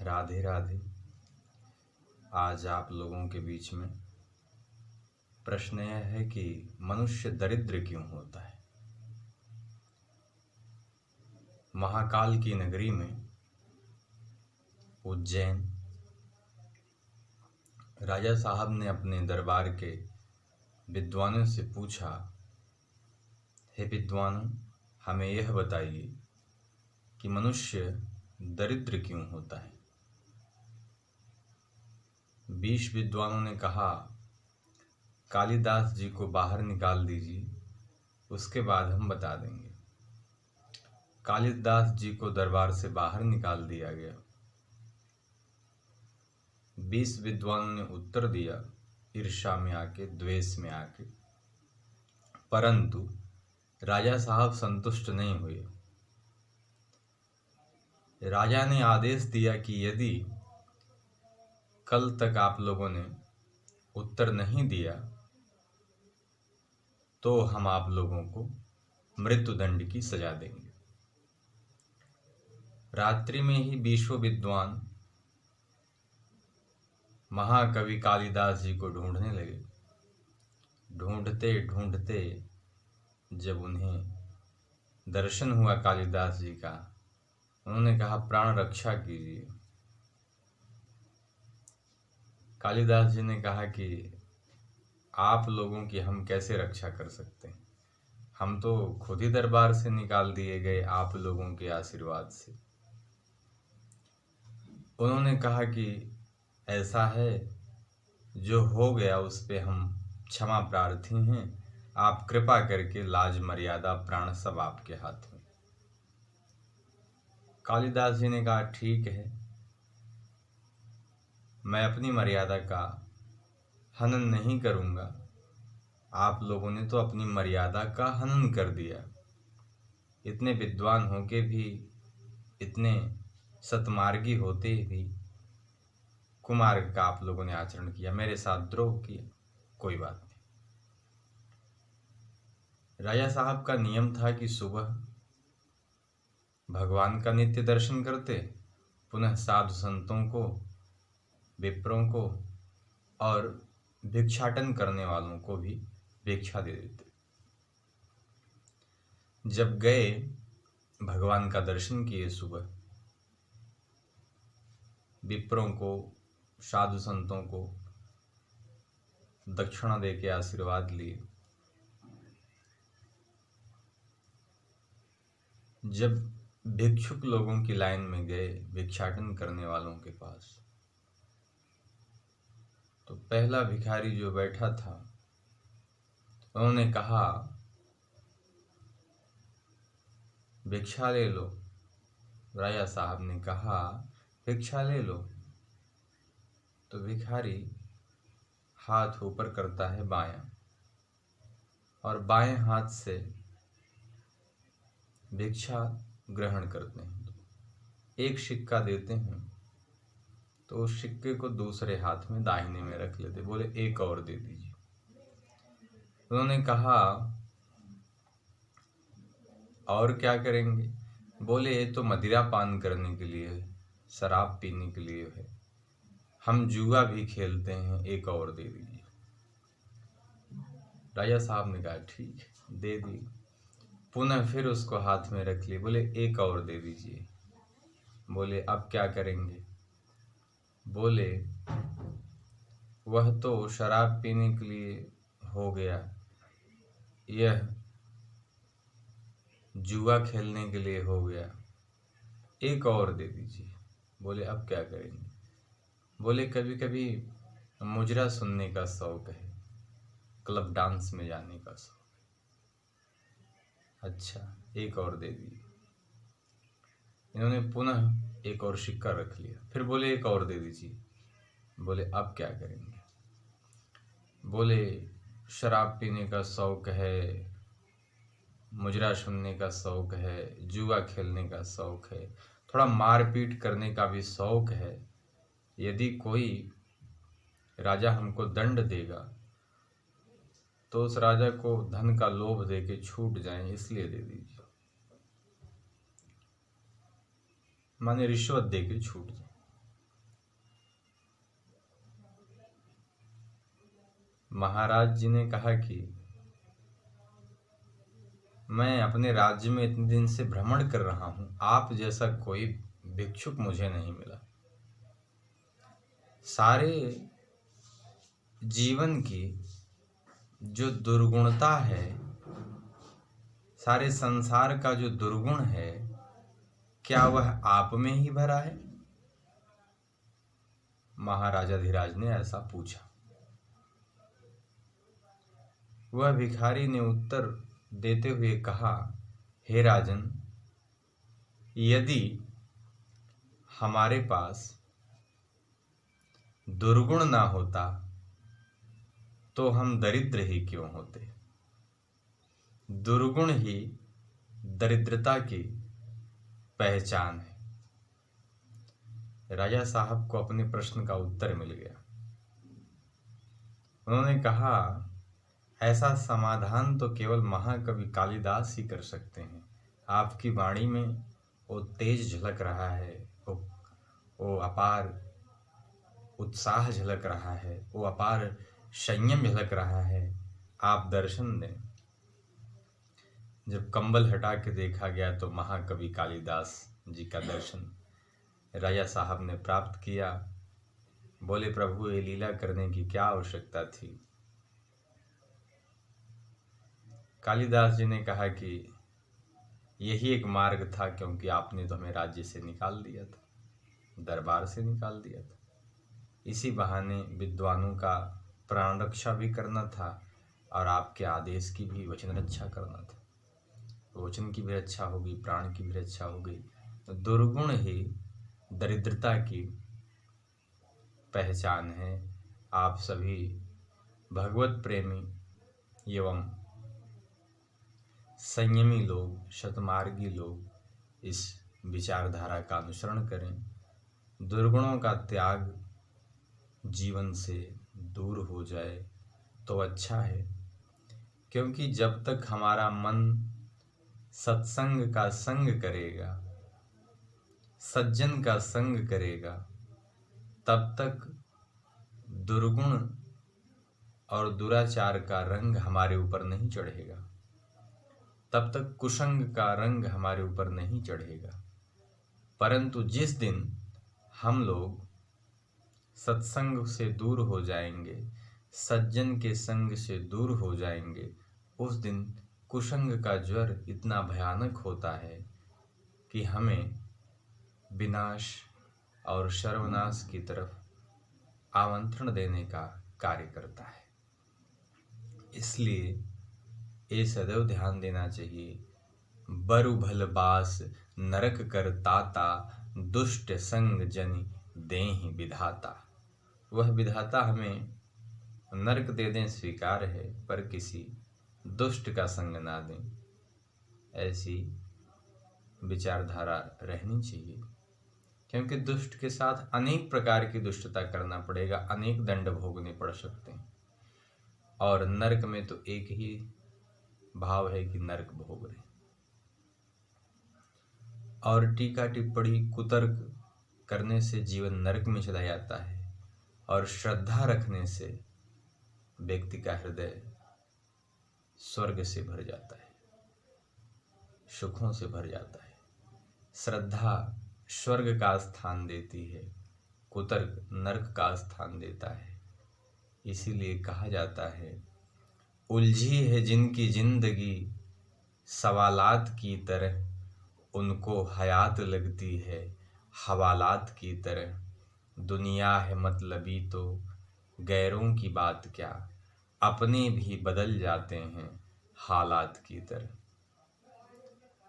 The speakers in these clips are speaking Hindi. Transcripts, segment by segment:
राधे राधे। आज आप लोगों के बीच में प्रश्न यह है कि मनुष्य दरिद्र क्यों होता है। महाकाल की नगरी में उज्जैन राजा साहब ने अपने दरबार के विद्वानों से पूछा, हे विद्वानों, हमें यह बताइए कि मनुष्य दरिद्र क्यों होता है। 20 विद्वानों ने कहा, कालिदास जी को बाहर निकाल दीजिए, उसके बाद हम बता देंगे। कालिदास जी को दरबार से बाहर निकाल दिया गया। 20 विद्वानों ने उत्तर दिया, ईर्ष्या में आके, द्वेष में आके, परंतु राजा साहब संतुष्ट नहीं हुए। राजा ने आदेश दिया कि यदि कल तक आप लोगों ने उत्तर नहीं दिया तो हम आप लोगों को मृत्युदंड की सजा देंगे। रात्रि में ही 20 विद्वान महाकवि कालिदास जी को ढूंढने लगे। ढूंढते ढूंढते जब उन्हें दर्शन हुआ कालिदास जी का, उन्होंने कहा, प्राण रक्षा कीजिए। कालिदास जी ने कहा कि आप लोगों की हम कैसे रक्षा कर सकते हैं, हम तो खुद ही दरबार से निकाल दिए गए आप लोगों के आशीर्वाद से। उन्होंने कहा कि ऐसा है, जो हो गया उस पे हम क्षमा प्रार्थी हैं, आप कृपा करके लाज मर्यादा प्राण सब आपके हाथ में। कालिदास जी ने कहा, ठीक है, मैं अपनी मर्यादा का हनन नहीं करूंगा। आप लोगों ने तो अपनी मर्यादा का हनन कर दिया। इतने विद्वान होके भी, इतने सतमार्गी होते भी कुमार्ग का आप लोगों ने आचरण किया, मेरे साथ द्रोह किया। कोई बात नहीं। राजा साहब का नियम था कि सुबह भगवान का नित्य दर्शन करते, पुनः साधु संतों को, विप्रों को और भिक्षाटन करने वालों को भी भिक्षा दे देते। जब गए, भगवान का दर्शन किए, सुबह विप्रों को, साधु संतों को दक्षिणा दे के आशीर्वाद लिए। जब भिक्षुक लोगों की लाइन में गए, भिक्षाटन करने वालों के पास, तो पहला भिखारी जो बैठा था, उन्होंने कहा, भिक्षा ले लो। राजा साहब ने कहा, भिक्षा ले लो। तो भिखारी हाथ ऊपर करता है बायां, और बाएं हाथ से भिक्षा ग्रहण करते हैं। एक सिक्का देते हैं तो उस सिक्के को दूसरे हाथ में दाहिने में रख लेते, बोले एक और दे दीजिए। उन्होंने कहा, और क्या करेंगे? बोले ये तो मदिरा पान करने के लिए है, शराब पीने के लिए है, हम जुआ भी खेलते हैं, एक और दे दीजिए। राजा साहब ने कहा, ठीक है, दे दी। पुनः फिर उसको हाथ में रख लिए, बोले एक और दे दीजिए। बोले अब क्या करेंगे? बोले वह तो शराब पीने के लिए हो गया, यह जुआ खेलने के लिए हो गया, एक और दे दीजिए। बोले अब क्या करेंगे? बोले कभी कभी मुजरा सुनने का शौक है, क्लब डांस में जाने का शौक। अच्छा, एक और दे दिए। इन्होंने पुनः एक और सिक्का रख लिया, फिर बोले एक और दे दीजिए। बोले अब क्या करेंगे? बोले शराब पीने का शौक है, मुजरा सुनने का शौक है, जुआ खेलने का शौक है, थोड़ा मारपीट करने का भी शौक है। यदि कोई राजा हमको दंड देगा तो उस राजा को धन का लोभ दे के छूट जाए, इसलिए दे दीजिए। माने रिश्वत दे के छूट जाए। महाराज जी ने कहा कि मैं अपने राज्य में इतने दिन से भ्रमण कर रहा हूं, आप जैसा कोई भिक्षुक मुझे नहीं मिला। सारे जीवन की जो दुर्गुणता है, सारे संसार का जो दुर्गुण है, क्या वह आप में ही भरा है? महाराजा धीराज ने ऐसा पूछा। वह भिखारी ने उत्तर देते हुए कहा, हे राजन, यदि हमारे पास दुर्गुण ना होता तो हम दरिद्र ही क्यों होते। दुर्गुण ही दरिद्रता की पहचान है। राजा साहब को अपने प्रश्न का उत्तर मिल गया। उन्होंने कहा, ऐसा समाधान तो केवल महाकवि कालिदास ही कर सकते हैं। आपकी वाणी में वो तेज झलक रहा है, वो अपार उत्साह झलक रहा है, वो अपार संयम झलक रहा है। आप दर्शन दें। जब कंबल हटा के देखा गया तो महाकवि कालिदास जी का दर्शन राजा साहब ने प्राप्त किया। बोले, प्रभु, ये लीला करने की क्या आवश्यकता थी? कालिदास जी ने कहा कि यही एक मार्ग था, क्योंकि आपने तो हमें राज्य से निकाल दिया था, दरबार से निकाल दिया था। इसी बहाने विद्वानों का प्राण रक्षा भी करना था और आपके आदेश की भी वचन रक्षा करना था। वचन की भी रक्षा होगी, प्राण की भी रक्षा होगी। तो दुर्गुण ही दरिद्रता की पहचान है। आप सभी भगवत प्रेमी एवं संयमी लोग, शतमार्गी लोग इस विचारधारा का अनुसरण करें। दुर्गुणों का त्याग जीवन से दूर हो जाए तो अच्छा है, क्योंकि जब तक हमारा मन सत्संग का संग करेगा, सज्जन का संग करेगा, तब तक दुर्गुण और दुराचार का रंग हमारे ऊपर नहीं चढ़ेगा, तब तक कुसंग का रंग हमारे ऊपर नहीं चढ़ेगा। परंतु जिस दिन हम लोग सत्संग से दूर हो जाएंगे, सज्जन के संग से दूर हो जाएंगे, उस दिन कुसंग का ज्वर इतना भयानक होता है कि हमें विनाश और सर्वनाश की तरफ आमंत्रण देने का कार्य करता है। इसलिए ये सदैव ध्यान देना चाहिए, बरु भल बास नरक कर ताता, दुष्ट संग जनि देहि विधाता। वह विधाता हमें नरक दे दें स्वीकार है, पर किसी दुष्ट का संग ना दें। ऐसी विचारधारा रहनी चाहिए, क्योंकि दुष्ट के साथ अनेक प्रकार की दुष्टता करना पड़ेगा, अनेक दंड भोगने पड़ सकते हैं। और नरक में तो एक ही भाव है कि नरक भोग रहे। और टीका टिप्पणी कुतर्क करने से जीवन नरक में चला जाता है, और श्रद्धा रखने से व्यक्ति का हृदय स्वर्ग से भर जाता है, सुखों से भर जाता है। श्रद्धा स्वर्ग का स्थान देती है, कुतर्क नरक का स्थान देता है। इसीलिए कहा जाता है, उलझी है जिनकी जिंदगी सवालात की तरह, उनको हयात लगती है हवालात की तरह। दुनिया है मतलबी तो गैरों की बात क्या, अपने भी बदल जाते हैं हालात की तरह।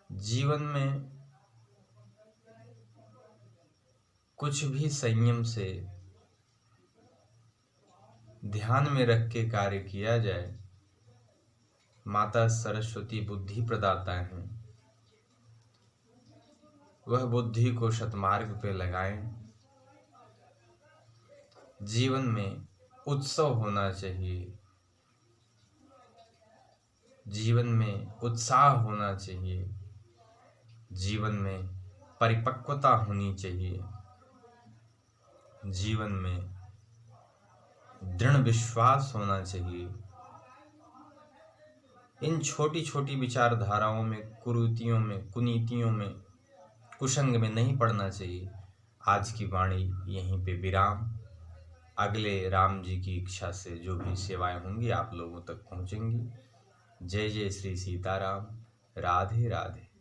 जीवन में कुछ भी संयम से ध्यान में रख के कार्य किया जाए। माता सरस्वती बुद्धि प्रदाता हैं, वह बुद्धि को सतमार्ग पे लगाएं। जीवन में उत्सव होना चाहिए, जीवन में उत्साह होना चाहिए, जीवन में परिपक्वता होनी चाहिए, जीवन में दृढ़ विश्वास होना चाहिए। इन छोटी छोटी विचारधाराओं में, कुरीतियों में, कुनीतियों में, कुसंग में नहीं पड़ना चाहिए। आज की वाणी यहीं पे विराम। अगले राम जी की इच्छा से जो भी सेवाएं होंगी आप लोगों तक पहुंचेंगी। जय जय श्री सीताराम। राधे राधे।